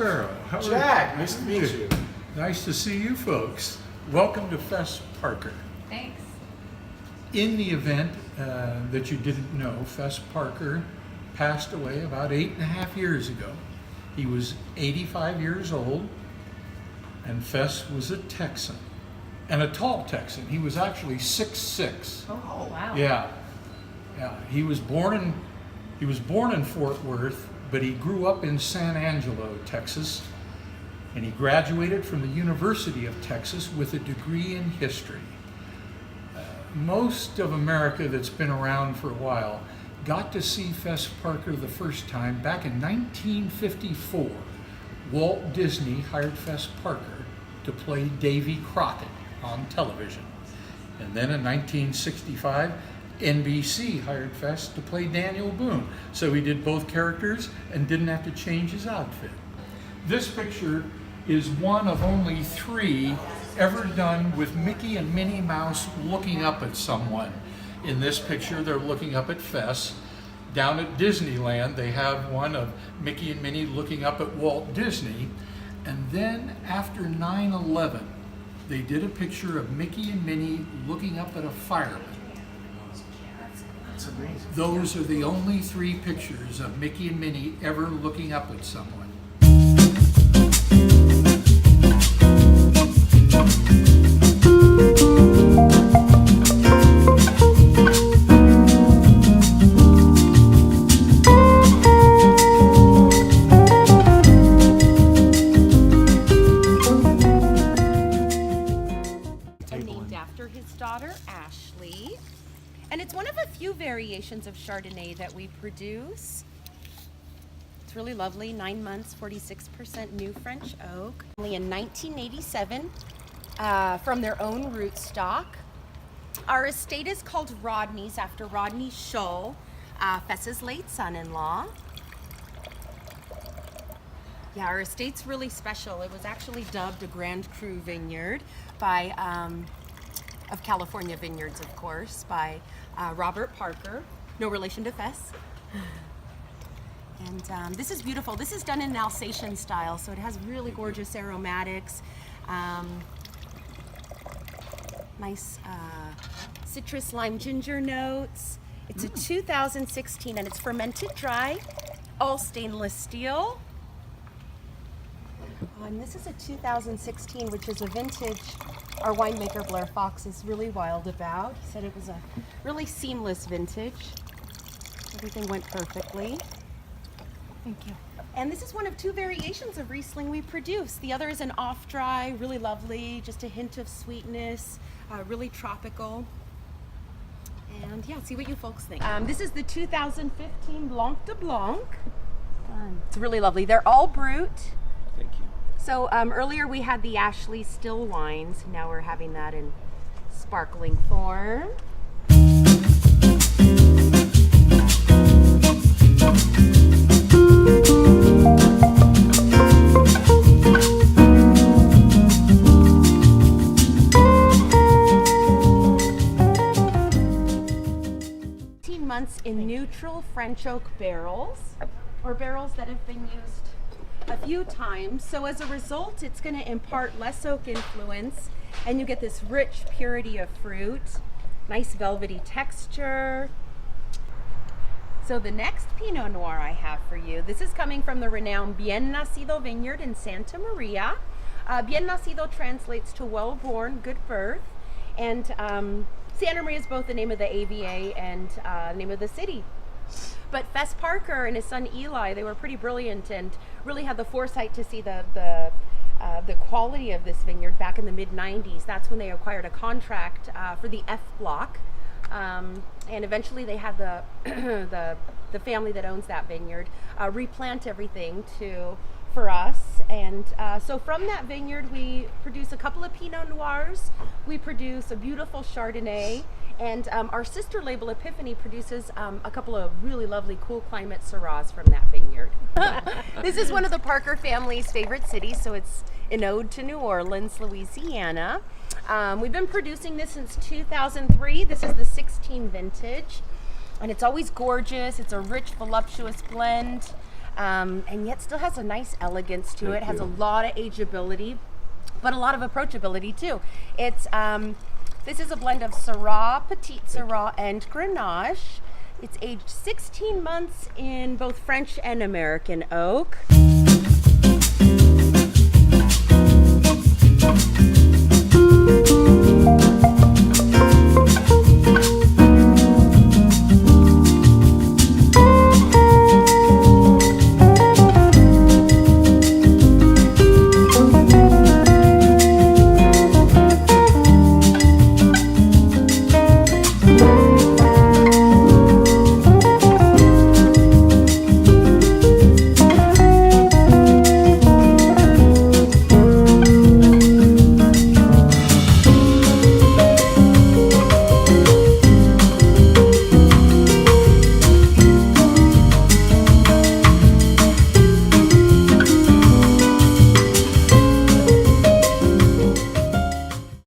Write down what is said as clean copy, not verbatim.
Sparrow. How are Jack, you? nice to meet you. Nice to see you folks. Welcome to Fess Parker. Thanks. In the event that you didn't know, Fess Parker passed away about 8.5 years ago. He was 85 years old, and Fess was a Texan, and a tall Texan. He was actually 6'6". Oh, wow. Yeah. He was born in Fort Worth, but he grew up in San Angelo, Texas, and he graduated from the University of Texas with a degree in history. Most of America that's been around for a while got to see Fess Parker the first time back in 1954. Walt Disney hired Fess Parker to play Davy Crockett on television. And then in 1965, NBC hired Fess to play Daniel Boone. So he did both characters and didn't have to change his outfit. This picture is one of only 3 ever done with Mickey and Minnie Mouse looking up at someone. In this picture, they're looking up at Fess. Down at Disneyland, they have one of Mickey and Minnie looking up at Walt Disney. And then after 9/11, they did a picture of Mickey and Minnie looking up at a fireman. That's amazing. Those are the only 3 pictures of Mickey and Minnie ever looking up at someone. Named after his daughter, Ashley. And it's one of a few variations of Chardonnay that we produce. It's really lovely, 9 months, 46% new French oak. Only in 1987, from their own root stock. Our estate is called Rodney's after Rodney Shull, Fess's late son-in-law. Yeah, our estate's really special. It was actually dubbed a Grand Cru Vineyard by, of California Vineyards, of course, by Robert Parker, no relation to Fess. And this is beautiful. This is done in Alsatian style, so it has really gorgeous aromatics. Nice citrus, lime, ginger notes. It's a 2016 and it's fermented dry, all stainless steel. And this is a 2016, which is a vintage our winemaker Blair Fox is really wild about. He said it was a really seamless vintage. Everything went perfectly. Thank you. And this is one of 2 variations of Riesling we produce. The other is an off-dry, really lovely, just a hint of sweetness, really tropical. And yeah, see what you folks think. This is the 2015 Blanc de Blanc. It's really lovely. They're all brut. Thank you. So earlier we had the Ashley still wines. Now we're having that in sparkling form. Months in neutral French oak barrels, or barrels that have been used a few times. So as a result, it's going to impart less oak influence, and you get this rich purity of fruit, nice velvety texture. So the next Pinot Noir I have for you, this is coming from the renowned Bien Nacido Vineyard in Santa Maria. Bien Nacido translates to well-born, good birth, and Santa Maria is both the name of the AVA and the name of the city. But Fess Parker and his son Eli, they were pretty brilliant and really had the foresight to see the quality of this vineyard back in the mid-90s. That's when they acquired a contract for the F block. And eventually they had the family that owns that vineyard replant everything for us. And so from that vineyard, we produce a couple of Pinot Noirs. We produce a beautiful Chardonnay. And our sister label, Epiphany, produces a couple of really lovely cool climate Syrahs from that vineyard. This is one of the Parker family's favorite cities, so it's an ode to New Orleans, Louisiana. We've been producing this since 2003. This is the 16 vintage, and it's always gorgeous. It's a rich, voluptuous blend. and yet still has a nice elegance to it. Has a lot of ageability, but a lot of approachability too. It's this is a blend of Syrah, Petite Syrah, and Grenache. It's aged 16 months in both French and American oak.